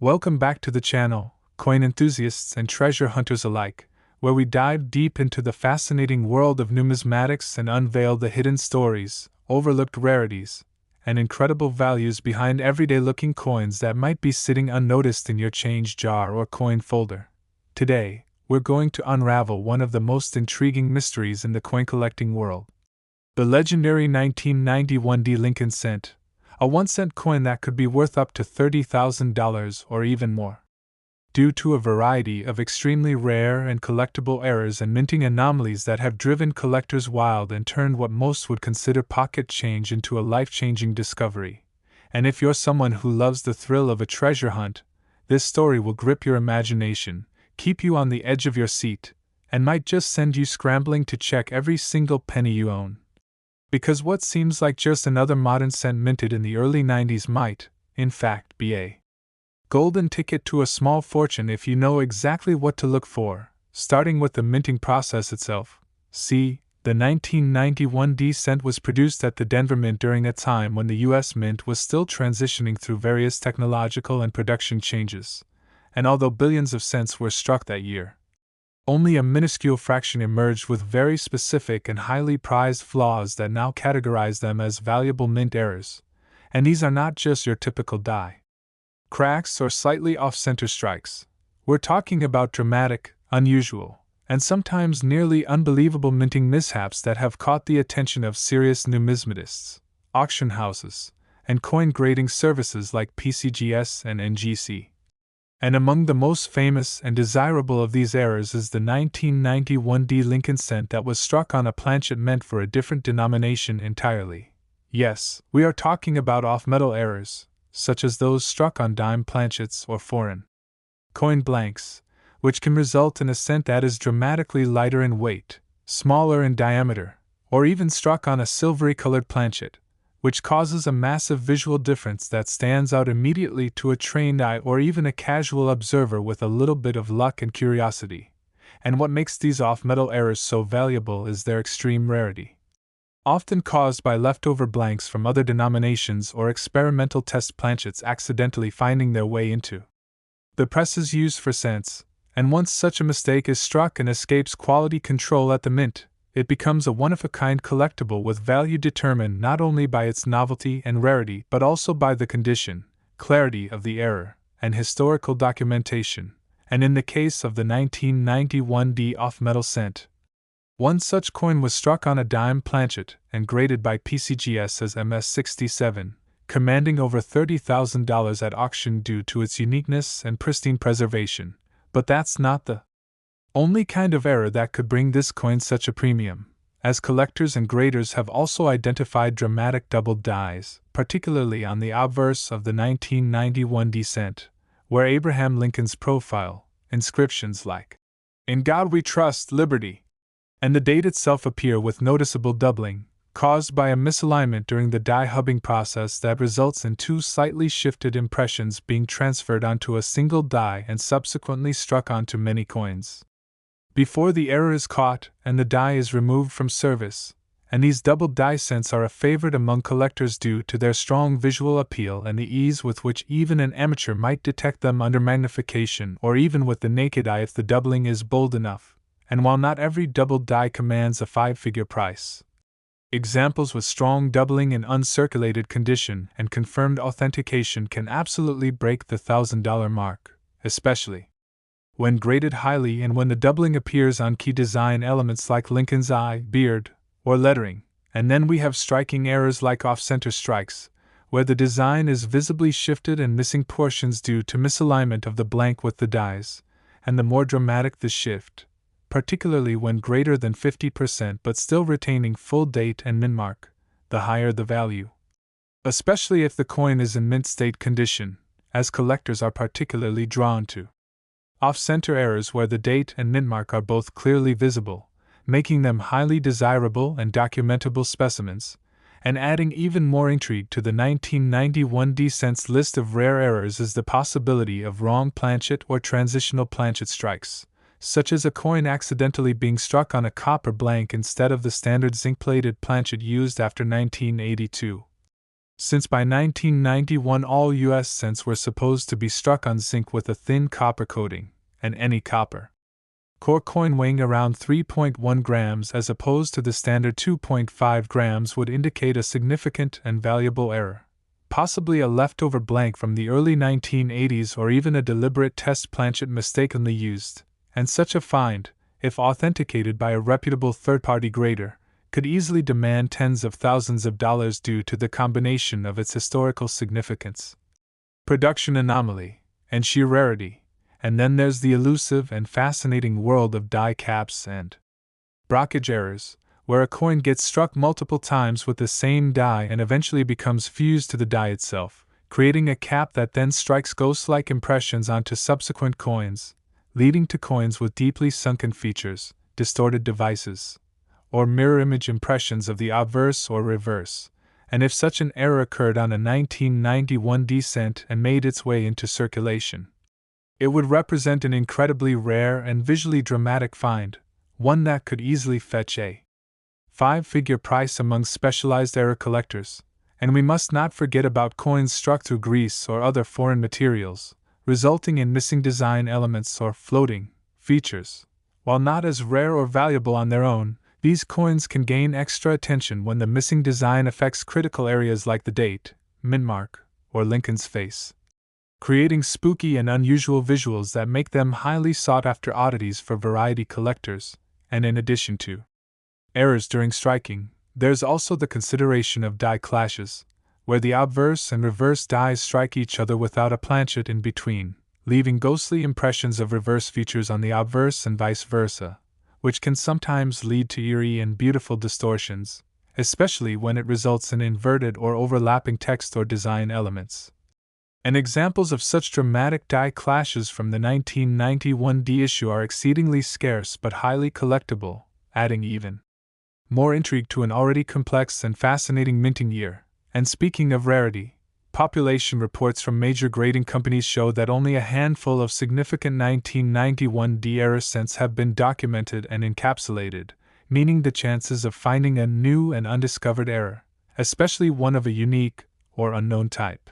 Welcome back to the channel, coin enthusiasts and treasure hunters alike, where we dive deep into the fascinating world of numismatics and unveil the hidden stories, overlooked rarities, and incredible values behind everyday-looking coins that might be sitting unnoticed in your change jar or coin folder. Today, we're going to unravel one of the most intriguing mysteries in the coin collecting world. The legendary 1991 D Lincoln cent, a 1-cent coin that could be worth up to $30,000 or even more. Due to a variety of extremely rare and collectible errors and minting anomalies that have driven collectors wild and turned what most would consider pocket change into a life-changing discovery. And if you're someone who loves the thrill of a treasure hunt, this story will grip your imagination, keep you on the edge of your seat, and might just send you scrambling to check every single penny you own. Because what seems like just another modern cent minted in the early 90s might, in fact, be a golden ticket to a small fortune if you know exactly what to look for. Starting with the minting process itself. See, the 1991 D cent was produced at the Denver Mint during a time when the U.S. Mint was still transitioning through various technological and production changes. And although billions of cents were struck that year, only a minuscule fraction emerged with very specific and highly prized flaws that now categorize them as valuable mint errors. And these are not just your typical die cracks or slightly off-center strikes. We're talking about dramatic, unusual, and sometimes nearly unbelievable minting mishaps that have caught the attention of serious numismatists, auction houses, and coin grading services like PCGS and NGC. And among the most famous and desirable of these errors is the 1991 D Lincoln cent that was struck on a planchet meant for a different denomination entirely. Yes, we are talking about off-metal errors, such as those struck on dime planchets or foreign coin blanks, which can result in a cent that is dramatically lighter in weight, smaller in diameter, or even struck on a silvery-colored planchet, which causes a massive visual difference that stands out immediately to a trained eye or even a casual observer with a little bit of luck and curiosity. And what makes these off-metal errors so valuable is their extreme rarity. Often caused by leftover blanks from other denominations or experimental test planchets accidentally finding their way into the presses used for cents, and once such a mistake is struck and escapes quality control at the mint, it becomes a one-of-a-kind collectible with value determined not only by its novelty and rarity but also by the condition, clarity of the error, and historical documentation. And in the case of the 1991 D off-metal cent, one such coin was struck on a dime planchet and graded by PCGS as MS-67, commanding over $30,000 at auction due to its uniqueness and pristine preservation. But that's not the only kind of error that could bring this coin such a premium, as collectors and graders have also identified dramatic doubled dies, particularly on the obverse of the 1991 D cent, where Abraham Lincoln's profile, inscriptions like, "In God We Trust, Liberty," and the date itself appear with noticeable doubling, caused by a misalignment during the die hubbing process that results in two slightly shifted impressions being transferred onto a single die and subsequently struck onto many coins before the error is caught and the die is removed from service. And these doubled die cents are a favorite among collectors due to their strong visual appeal and the ease with which even an amateur might detect them under magnification or even with the naked eye if the doubling is bold enough. And while not every doubled die commands a 5-figure price, examples with strong doubling in uncirculated condition and confirmed authentication can absolutely break the $1,000 mark, especially when graded highly and when the doubling appears on key design elements like Lincoln's eye, beard, or lettering. And then we have striking errors like off-center strikes, where the design is visibly shifted and missing portions due to misalignment of the blank with the dies, and the more dramatic the shift, particularly when greater than 50% but still retaining full date and mint mark, the higher the value. Especially if the coin is in mint state condition, as collectors are particularly drawn to off-center errors where the date and mint mark are both clearly visible, making them highly desirable and documentable specimens, and adding even more intrigue to the 1991 D cent's list of rare errors is the possibility of wrong planchet or transitional planchet strikes, such as a coin accidentally being struck on a copper blank instead of the standard zinc-plated planchet used after 1982. since by 1991 all U.S. cents were supposed to be struck on zinc with a thin copper coating, and any copper core coin weighing around 3.1 grams as opposed to the standard 2.5 grams would indicate a significant and valuable error, possibly a leftover blank from the early 1980s or even a deliberate test planchet mistakenly used, and such a find, if authenticated by a reputable third-party grader, could easily demand tens of thousands of dollars due to the combination of its historical significance, production anomaly, and sheer rarity. And then there's the elusive and fascinating world of die caps and brockage errors, where a coin gets struck multiple times with the same die and eventually becomes fused to the die itself, creating a cap that then strikes ghost-like impressions onto subsequent coins, leading to coins with deeply sunken features, distorted devices, or mirror image impressions of the obverse or reverse. And if such an error occurred on a 1991 D cent and made its way into circulation, it would represent an incredibly rare and visually dramatic find, one that could easily fetch a five-figure price among specialized error collectors. And we must not forget about coins struck through grease or other foreign materials, resulting in missing design elements or floating features. While not as rare or valuable on their own, these coins can gain extra attention when the missing design affects critical areas like the date, mint mark, or Lincoln's face, creating spooky and unusual visuals that make them highly sought-after oddities for variety collectors. And in addition to errors during striking, there's also the consideration of die clashes, where the obverse and reverse dies strike each other without a planchet in between, leaving ghostly impressions of reverse features on the obverse and vice versa, which can sometimes lead to eerie and beautiful distortions, especially when it results in inverted or overlapping text or design elements. And examples of such dramatic die clashes from the 1991 D issue are exceedingly scarce but highly collectible, adding even more intrigue to an already complex and fascinating minting year. And speaking of rarity, population reports from major grading companies show that only a handful of significant 1991 D error cents have been documented and encapsulated, meaning the chances of finding a new and undiscovered error, especially one of a unique or unknown type,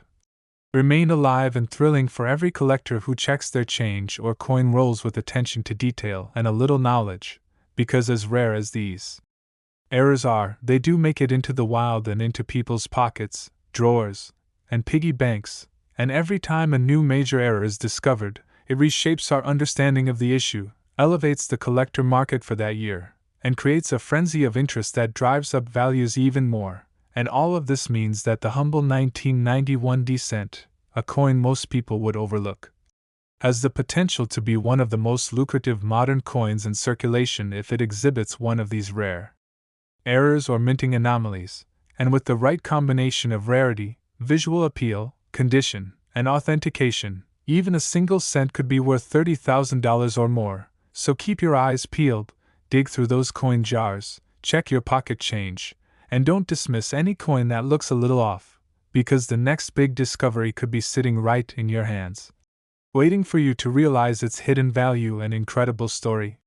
remain alive and thrilling for every collector who checks their change or coin rolls with attention to detail and a little knowledge, because as rare as these errors are, they do make it into the wild and into people's pockets, drawers, and piggy banks, and every time a new major error is discovered, it reshapes our understanding of the issue, elevates the collector market for that year, and creates a frenzy of interest that drives up values even more. And all of this means that the humble 1991 D cent, a coin most people would overlook, has the potential to be one of the most lucrative modern coins in circulation if it exhibits one of these rare errors or minting anomalies, and with the right combination of rarity, visual appeal, condition, and authentication, even a single cent could be worth $30,000 or more. So keep your eyes peeled, dig through those coin jars, check your pocket change, and don't dismiss any coin that looks a little off, because the next big discovery could be sitting right in your hands, waiting for you to realize its hidden value and incredible story.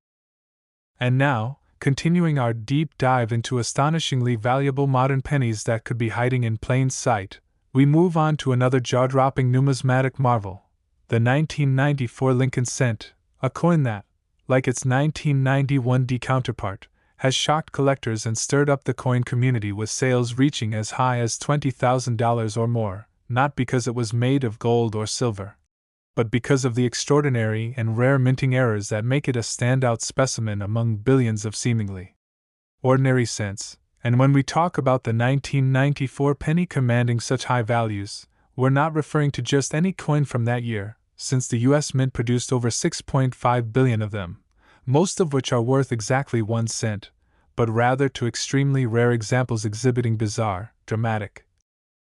And now, continuing our deep dive into astonishingly valuable modern pennies that could be hiding in plain sight, we move on to another jaw-dropping numismatic marvel, the 1994 Lincoln cent, a coin that, like its 1991 D counterpart, has shocked collectors and stirred up the coin community with sales reaching as high as $20,000 or more, not because it was made of gold or silver, but because of the extraordinary and rare minting errors that make it a standout specimen among billions of seemingly ordinary cents. And when we talk about the 1994 penny commanding such high values, we're not referring to just any coin from that year, since the US Mint produced over 6.5 billion of them, most of which are worth exactly 1 cent, but rather to extremely rare examples exhibiting bizarre, dramatic,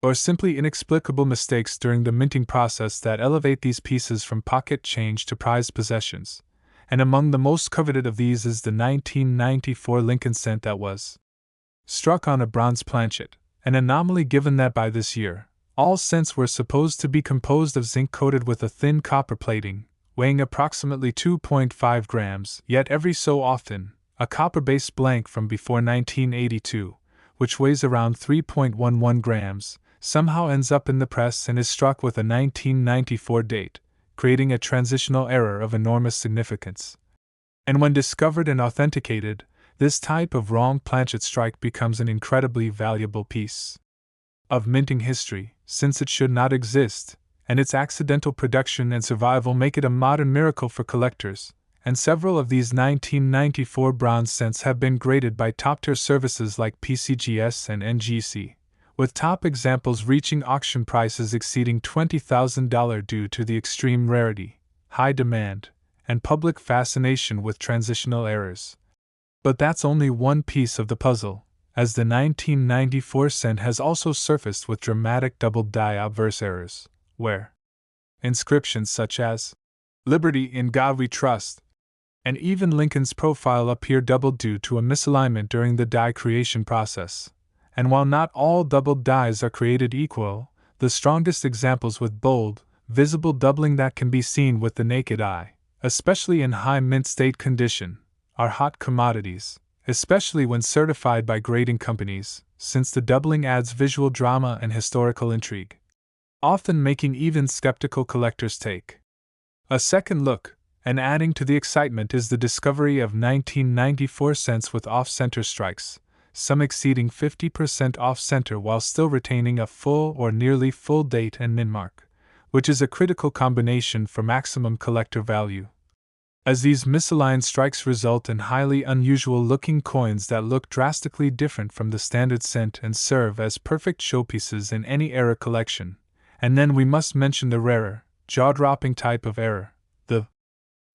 or simply inexplicable mistakes during the minting process that elevate these pieces from pocket change to prized possessions. And among the most coveted of these is the 1994 Lincoln cent that was struck on a bronze planchet, an anomaly given that by this year, all cents were supposed to be composed of zinc coated with a thin copper plating, weighing approximately 2.5 grams, yet every so often, a copper-based blank from before 1982, which weighs around 3.11 grams, somehow ends up in the press and is struck with a 1994 date, creating a transitional error of enormous significance. And when discovered and authenticated, this type of wrong planchet strike becomes an incredibly valuable piece of minting history, since it should not exist, and its accidental production and survival make it a modern miracle for collectors, and several of these 1994 bronze cents have been graded by top-tier services like PCGS and NGC, with top examples reaching auction prices exceeding $20,000 due to the extreme rarity, high demand, and public fascination with transitional errors. But that's only one piece of the puzzle, as the 1994 cent has also surfaced with dramatic double-die obverse errors, where inscriptions such as "Liberty in God We Trust" and even Lincoln's profile appear doubled due to a misalignment during the die creation process. And while not all doubled dies are created equal, the strongest examples with bold, visible doubling that can be seen with the naked eye, especially in high mint state condition, are hot commodities, especially when certified by grading companies, since the doubling adds visual drama and historical intrigue, often making even skeptical collectors take a second look. And adding to the excitement is the discovery of 1994 cents with off-center strikes, some exceeding 50% off-center while still retaining a full or nearly full date and min mark, which is a critical combination for maximum collector value, as these misaligned strikes result in highly unusual-looking coins that look drastically different from the standard cent and serve as perfect showpieces in any era collection. And then we must mention the rarer, jaw-dropping type of error, the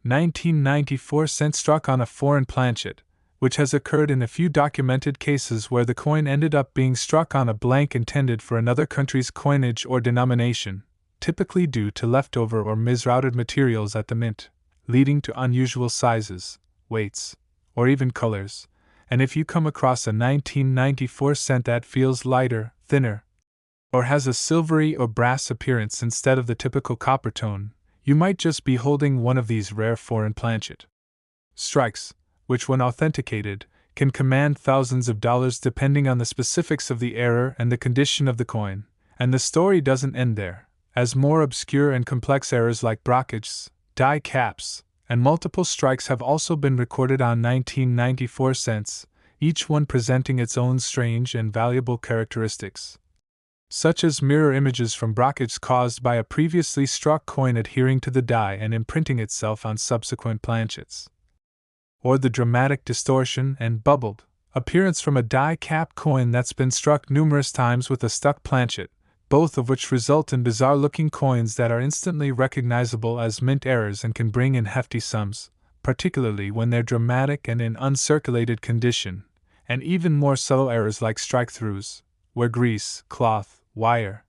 1994 cent struck on a foreign planchet, which has occurred in a few documented cases where the coin ended up being struck on a blank intended for another country's coinage or denomination, typically due to leftover or misrouted materials at the mint, leading to unusual sizes, weights, or even colors. And if you come across a 1994 cent that feels lighter, thinner, or has a silvery or brass appearance instead of the typical copper tone, you might just be holding one of these rare foreign planchet strikes, which when authenticated, can command thousands of dollars depending on the specifics of the error and the condition of the coin. And the story doesn't end there, as more obscure and complex errors like brockages, die caps, and multiple strikes have also been recorded on 1994 cents, each one presenting its own strange and valuable characteristics, such as mirror images from brockages caused by a previously struck coin adhering to the die and imprinting itself on subsequent planchets, or the dramatic distortion and bubbled appearance from a die cap coin that's been struck numerous times with a stuck planchet, both of which result in bizarre-looking coins that are instantly recognizable as mint errors and can bring in hefty sums, particularly when they're dramatic and in uncirculated condition, and even more subtle errors like strike-throughs, where grease, cloth, wire,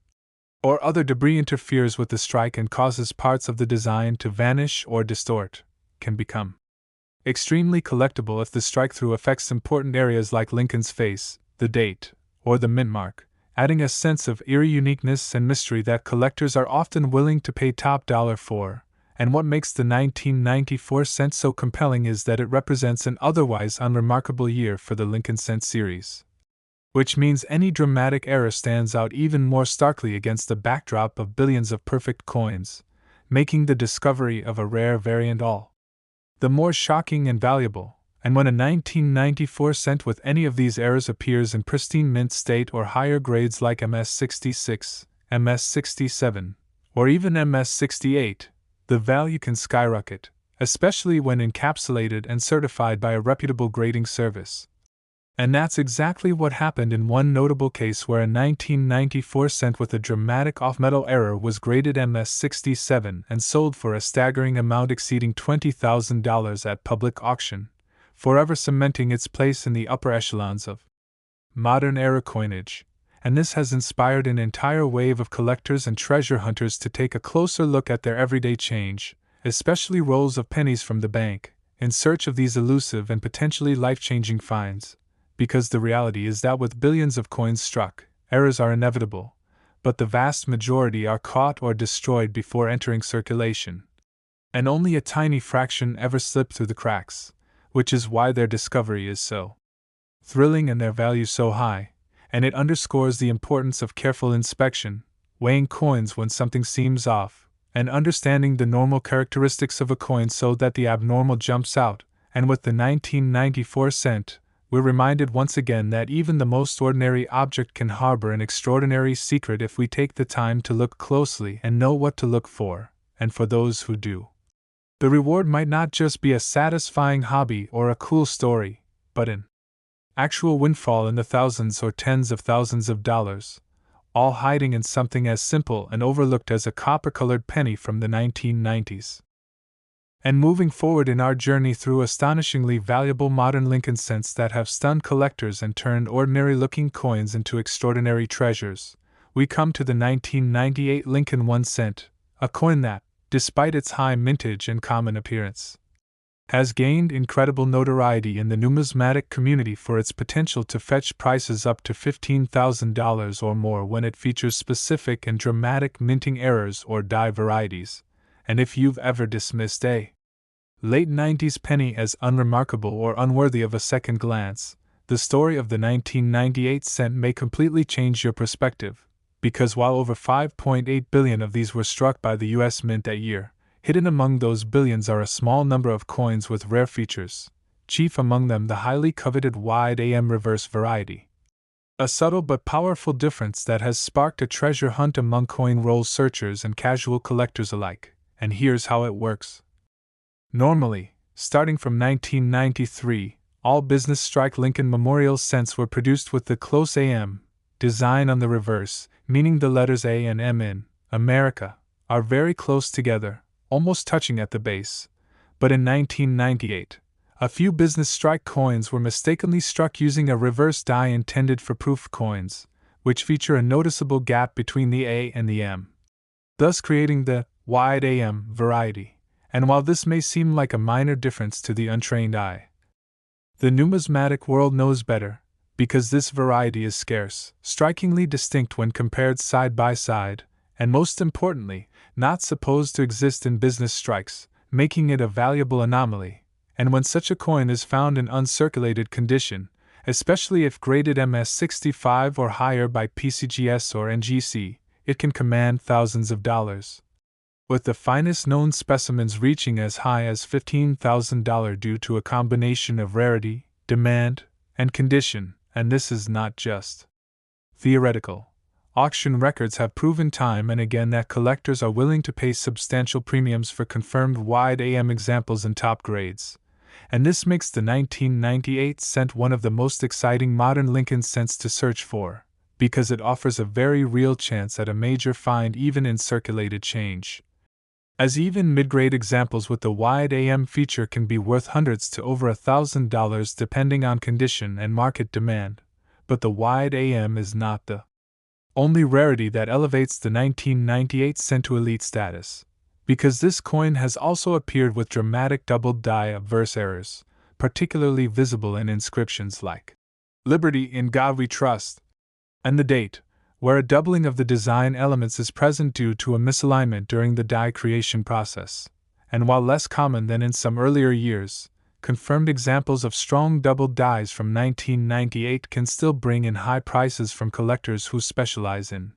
or other debris interferes with the strike and causes parts of the design to vanish or distort, can become extremely collectible if the strike-through affects important areas like Lincoln's face, the date, or the mint mark, adding a sense of eerie uniqueness and mystery that collectors are often willing to pay top dollar for. And what makes the 1994 cent so compelling is that it represents an otherwise unremarkable year for the Lincoln cent series, which means any dramatic error stands out even more starkly against the backdrop of billions of perfect coins, making the discovery of a rare variant all the more shocking and valuable. And when a 1994 cent with any of these errors appears in pristine mint state or higher grades like MS66, MS67, or even MS68, the value can skyrocket, especially when encapsulated and certified by a reputable grading service. And that's exactly what happened in one notable case where a 1994 cent with a dramatic off-metal error was graded MS67 and sold for a staggering amount exceeding $20,000 at public auction, forever cementing its place in the upper echelons of modern era coinage. And this has inspired an entire wave of collectors and treasure hunters to take a closer look at their everyday change, especially rolls of pennies from the bank, in search of these elusive and potentially life-changing finds. Because the reality is that with billions of coins struck, errors are inevitable, but the vast majority are caught or destroyed before entering circulation, and only a tiny fraction ever slip through the cracks, which is why their discovery is so thrilling and their value so high. and it underscores the importance of careful inspection, weighing coins when something seems off, and understanding the normal characteristics of a coin so that the abnormal jumps out. And with the 1994 cent, we're reminded once again that even the most ordinary object can harbor an extraordinary secret if we take the time to look closely and know what to look for, and for those who do. The reward might not just be a satisfying hobby or a cool story, but an actual windfall in the thousands or tens of thousands of dollars, all hiding in something as simple and overlooked as a copper-colored penny from the 1990s. And moving forward in our journey through astonishingly valuable modern Lincoln cents that have stunned collectors and turned ordinary-looking coins into extraordinary treasures, we come to the 1998 Lincoln 1 cent, a coin that, despite its high mintage and common appearance, has gained incredible notoriety in the numismatic community for its potential to fetch prices up to $15,000 or more when it features specific and dramatic minting errors or die varieties. And if you've ever dismissed a late 90s penny as unremarkable or unworthy of a second glance, the story of the 1998 cent may completely change your perspective, because while over 5.8 billion of these were struck by the U.S. Mint that year, hidden among those billions are a small number of coins with rare features, chief among them the highly coveted wide AM reverse variety. A subtle but powerful difference that has sparked a treasure hunt among coin roll searchers and casual collectors alike. And here's how it works. Normally, starting from 1993, all business strike Lincoln Memorial cents were produced with the close AM design on the reverse, meaning the letters A and M in America are very close together, almost touching at the base. But in 1998, a few business strike coins were mistakenly struck using a reverse die intended for proof coins, which feature a noticeable gap between the A and the M, thus creating the wide AM variety. And while this may seem like a minor difference to the untrained eye, the numismatic world knows better, because this variety is scarce, strikingly distinct when compared side by side, and most importantly, not supposed to exist in business strikes, making it a valuable anomaly. And when such a coin is found in uncirculated condition, especially if graded MS65 or higher by PCGS or NGC, it can command thousands of dollars, with the finest known specimens reaching as high as $15,000 due to a combination of rarity, demand, and condition. And this is not just theoretical. Auction records have proven time and again that collectors are willing to pay substantial premiums for confirmed wide AM examples in top grades. And this makes the 1998 cent one of the most exciting modern Lincoln cents to search for, because it offers a very real chance at a major find even in circulated change. As even mid-grade examples with the wide AM feature can be worth hundreds to over $1,000 depending on condition and market demand, but the wide AM is not the only rarity that elevates the 1998 cent to elite status, because this coin has also appeared with dramatic doubled die obverse errors, particularly visible in inscriptions like "Liberty in God We Trust" and the date, where a doubling of the design elements is present due to a misalignment during the die creation process. And while less common than in some earlier years, confirmed examples of strong doubled dies from 1998 can still bring in high prices from collectors who specialize in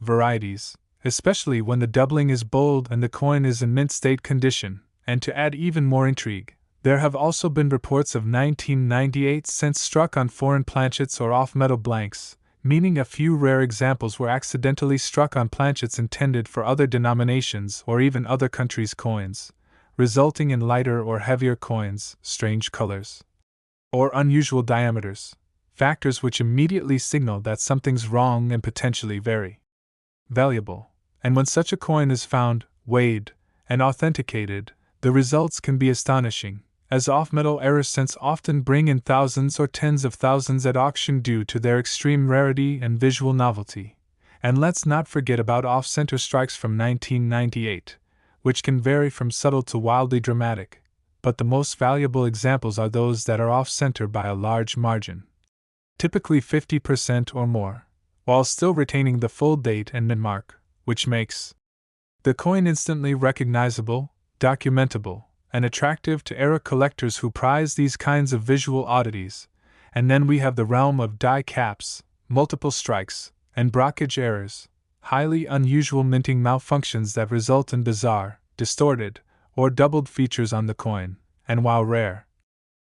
varieties, especially when the doubling is bold and the coin is in mint state condition. And to add even more intrigue, there have also been reports of 1998 cents struck on foreign planchets or off-metal blanks, meaning a few rare examples were accidentally struck on planchets intended for other denominations or even other countries' coins, resulting in lighter or heavier coins, strange colors, or unusual diameters, factors which immediately signal that something's wrong and potentially very valuable. And when such a coin is found, weighed, and authenticated, the results can be astonishing, as off-metal error cents often bring in thousands or tens of thousands at auction due to their extreme rarity and visual novelty. And let's not forget about off-center strikes from 1998, which can vary from subtle to wildly dramatic, but the most valuable examples are those that are off-center by a large margin, typically 50% or more, while still retaining the full date and mint mark, which makes the coin instantly recognizable, documentable, and attractive to era collectors who prize these kinds of visual oddities. And then we have the realm of die caps, multiple strikes, and brockage errors, highly unusual minting malfunctions that result in bizarre, distorted, or doubled features on the coin, and while rare,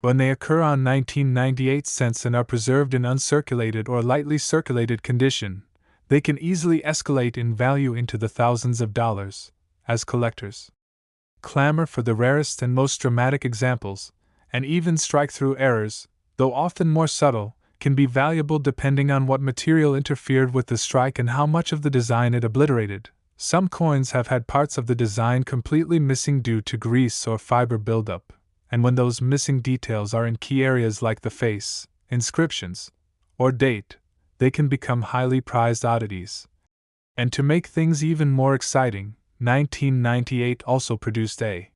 when they occur on 1998 cents and are preserved in uncirculated or lightly circulated condition, they can easily escalate in value into the thousands of dollars, as collectors clamor for the rarest and most dramatic examples, and even strike-through errors, though often more subtle, can be valuable depending on what material interfered with the strike and how much of the design it obliterated. Some coins have had parts of the design completely missing due to grease or fiber buildup, and when those missing details are in key areas like the face, inscriptions, or date, they can become highly prized oddities. And to make things even more exciting, 1998 also produced a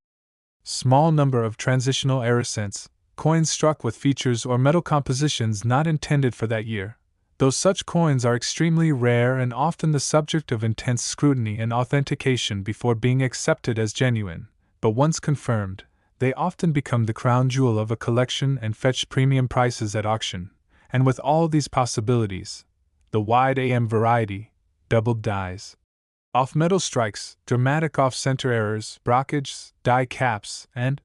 small number of transitional error cents, coins struck with features or metal compositions not intended for that year. Though such coins are extremely rare and often the subject of intense scrutiny and authentication before being accepted as genuine, but once confirmed, they often become the crown jewel of a collection and fetch premium prices at auction. And with all these possibilities, the wide AM variety, doubled dies, off-metal strikes, dramatic off-center errors, brockages, die caps, and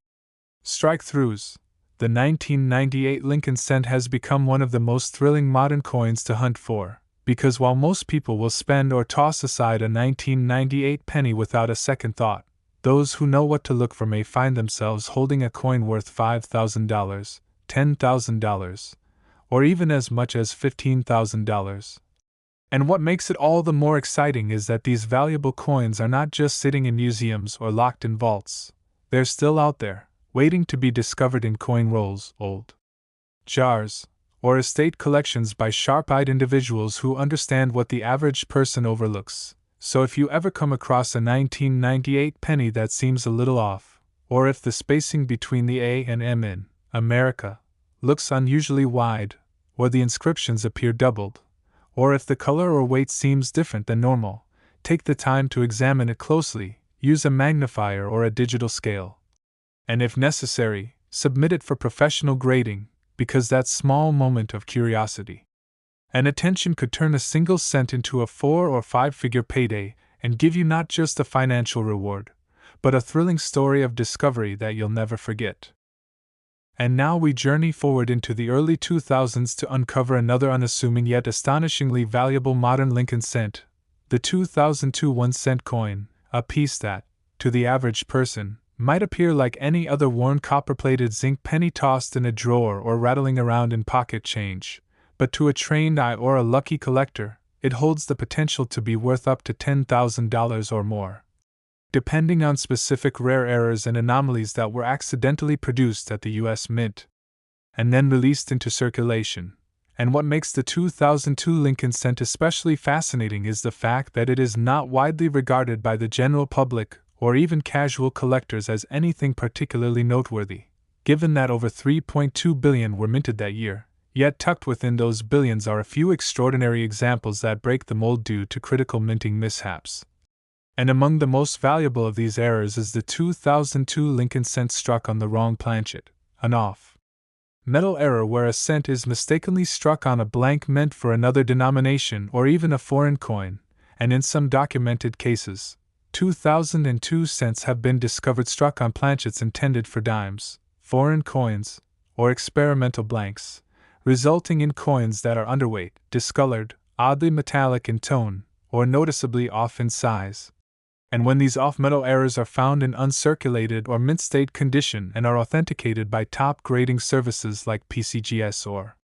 strike-throughs, the 1998 Lincoln cent has become one of the most thrilling modern coins to hunt for, because while most people will spend or toss aside a 1998 penny without a second thought, those who know what to look for may find themselves holding a coin worth $5,000, $10,000, or even as much as $15,000. And what makes it all the more exciting is that these valuable coins are not just sitting in museums or locked in vaults. They're still out there, waiting to be discovered in coin rolls, old jars, or estate collections by sharp-eyed individuals who understand what the average person overlooks. So if you ever come across a 1998 penny that seems a little off, or if the spacing between the A and M in America looks unusually wide, or the inscriptions appear doubled, or if the color or weight seems different than normal, take the time to examine it closely, use a magnifier or a digital scale. And if necessary, submit it for professional grading, because that small moment of curiosity and attention could turn a single cent into a 4- or 5-figure payday and give you not just a financial reward, but a thrilling story of discovery that you'll never forget. And now we journey forward into the early 2000s to uncover another unassuming yet astonishingly valuable modern Lincoln cent, the 2002 1-cent coin, a piece that, to the average person, might appear like any other worn copper-plated zinc penny tossed in a drawer or rattling around in pocket change, but to a trained eye or a lucky collector, it holds the potential to be worth up to $10,000 or more, depending on specific rare errors and anomalies that were accidentally produced at the U.S. Mint and then released into circulation. And what makes the 2002 Lincoln cent especially fascinating is the fact that it is not widely regarded by the general public or even casual collectors as anything particularly noteworthy, given that over 3.2 billion were minted that year. Yet tucked within those billions are a few extraordinary examples that break the mold due to critical minting mishaps. And among the most valuable of these errors is the 2002 Lincoln cent struck on the wrong planchet, an off-metal error where a cent is mistakenly struck on a blank meant for another denomination or even a foreign coin, and in some documented cases, 2002 cents have been discovered struck on planchets intended for dimes, foreign coins, or experimental blanks, resulting in coins that are underweight, discolored, oddly metallic in tone, or noticeably off in size. And when these off-metal errors are found in uncirculated or mint-state condition and are authenticated by top grading services like PCGS or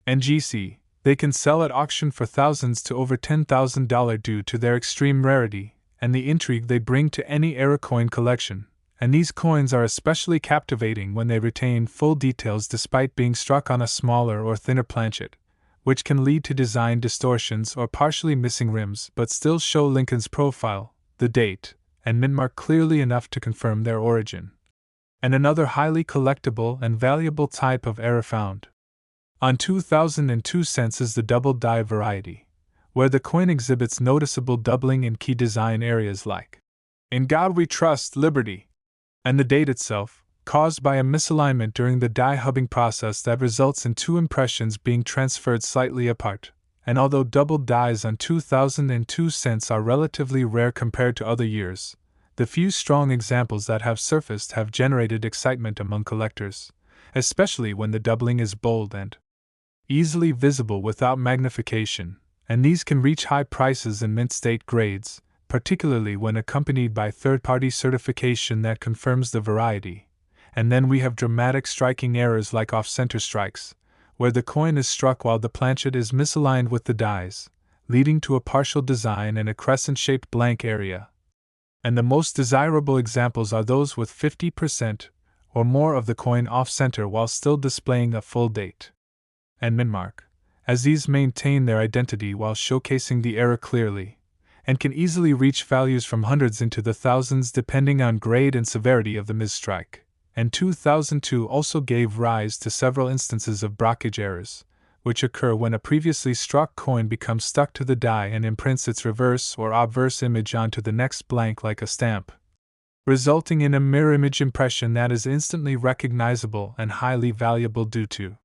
NGC, they can sell at auction for thousands to over $10,000 due to their extreme rarity and the intrigue they bring to any era coin collection. And these coins are especially captivating when they retain full details despite being struck on a smaller or thinner planchet, which can lead to design distortions or partially missing rims but still show Lincoln's profile, the date, and mint mark clearly enough to confirm their origin. And another highly collectible and valuable type of error found on 2002 cents is the double die variety, where the coin exhibits noticeable doubling in key design areas like "In God We Trust, Liberty," and the date itself, caused by a misalignment during the die hubbing process that results in two impressions being transferred slightly apart, and although doubled dies on 2002 cents are relatively rare compared to other years, the few strong examples that have surfaced have generated excitement among collectors, especially when the doubling is bold and easily visible without magnification, and these can reach high prices in mint state grades, particularly when accompanied by third-party certification that confirms the variety. And then we have dramatic striking errors like off-center strikes, where the coin is struck while the planchet is misaligned with the dies, leading to a partial design and a crescent-shaped blank area. And the most desirable examples are those with 50% or more of the coin off-center while still displaying a full date and mint mark, as these maintain their identity while showcasing the error clearly, and can easily reach values from hundreds into the thousands depending on grade and severity of the misstrike. And 2002 also gave rise to several instances of brockage errors, which occur when a previously struck coin becomes stuck to the die and imprints its reverse or obverse image onto the next blank like a stamp, resulting in a mirror image impression that is instantly recognizable and highly valuable due to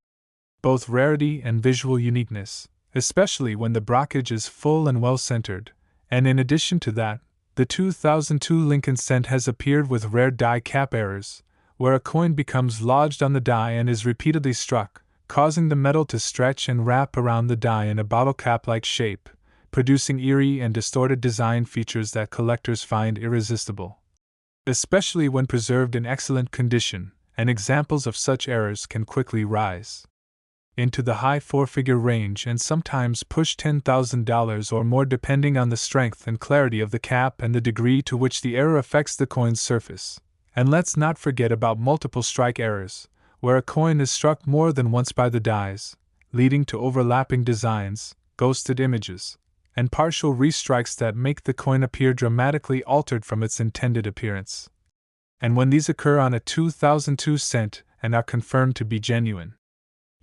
both rarity and visual uniqueness, especially when the brockage is full and well-centered. And in addition to that, the 2002 Lincoln cent has appeared with rare die cap errors, where a coin becomes lodged on the die and is repeatedly struck, causing the metal to stretch and wrap around the die in a bottle cap-like shape, producing eerie and distorted design features that collectors find irresistible, especially when preserved in excellent condition, and examples of such errors can quickly rise into the high four-figure range and sometimes push $10,000 or more depending on the strength and clarity of the cap and the degree to which the error affects the coin's surface. And let's not forget about multiple strike errors, where a coin is struck more than once by the dies, leading to overlapping designs, ghosted images, and partial restrikes that make the coin appear dramatically altered from its intended appearance. And when these occur on a 2002 cent and are confirmed to be genuine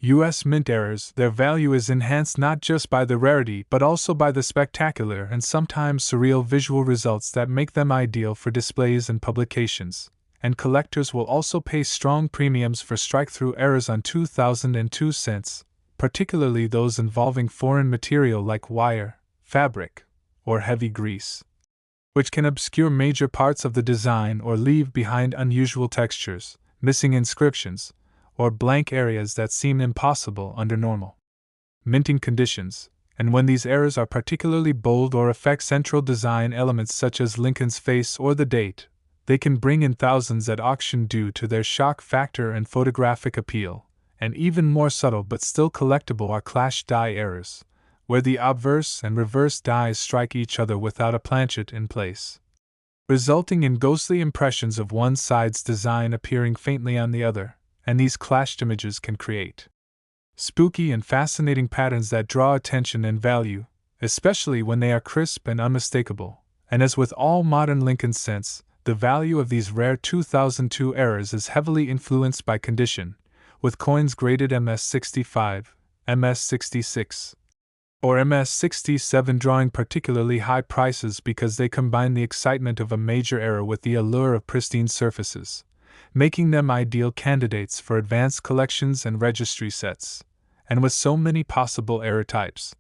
U.S. mint errors, their value is enhanced not just by the rarity but also by the spectacular and sometimes surreal visual results that make them ideal for displays and publications. And collectors will also pay strong premiums for strike-through errors on 2002 cents, particularly those involving foreign material like wire, fabric, or heavy grease, which can obscure major parts of the design or leave behind unusual textures, missing inscriptions, or blank areas that seem impossible under normal minting conditions. And when these errors are particularly bold or affect central design elements such as Lincoln's face or the date, they can bring in thousands at auction due to their shock factor and photographic appeal. And even more subtle but still collectible are clash die errors, where the obverse and reverse dies strike each other without a planchet in place, resulting in ghostly impressions of one side's design appearing faintly on the other. And these clashed images can create spooky and fascinating patterns that draw attention and value, especially when they are crisp and unmistakable. And as with all modern Lincoln cents, the value of these rare 2002 errors is heavily influenced by condition, with coins graded MS-65, MS-66, or MS-67 drawing particularly high prices because they combine the excitement of a major error with the allure of pristine surfaces, making them ideal candidates for advanced collections and registry sets. And with so many possible error types,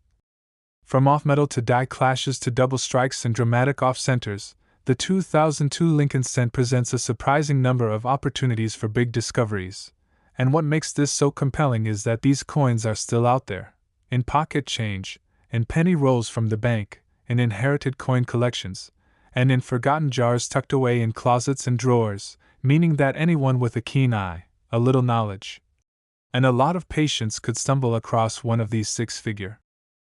from off-metal to die clashes to double strikes and dramatic off-centers, the 2002 Lincoln cent presents a surprising number of opportunities for big discoveries. And what makes this so compelling is that these coins are still out there, in pocket change, in penny rolls from the bank, in inherited coin collections, and in forgotten jars tucked away in closets and drawers, meaning that anyone with a keen eye, a little knowledge, and a lot of patience could stumble across one of these six-figure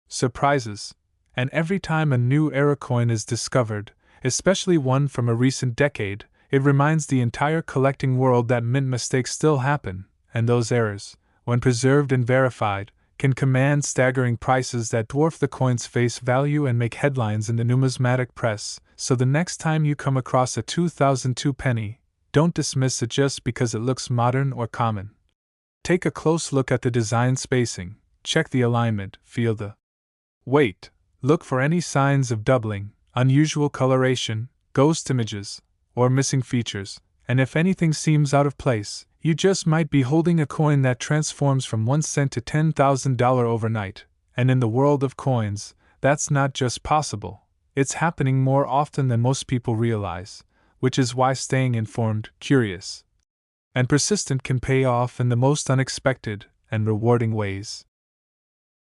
surprises. And every time a new era coin is discovered, especially one from a recent decade, it reminds the entire collecting world that mint mistakes still happen, and those errors, when preserved and verified, can command staggering prices that dwarf the coin's face value and make headlines in the numismatic press. So the next time you come across a 2002 penny, don't dismiss it just because it looks modern or common. Take a close look at the design spacing, check the alignment, feel the weight, look for any signs of doubling, unusual coloration, ghost images, or missing features, and if anything seems out of place, you just might be holding a coin that transforms from 1 cent to $10,000 overnight. And in the world of coins, that's not just possible, it's happening more often than most people realize, which is why staying informed, curious, and persistent can pay off in the most unexpected and rewarding ways.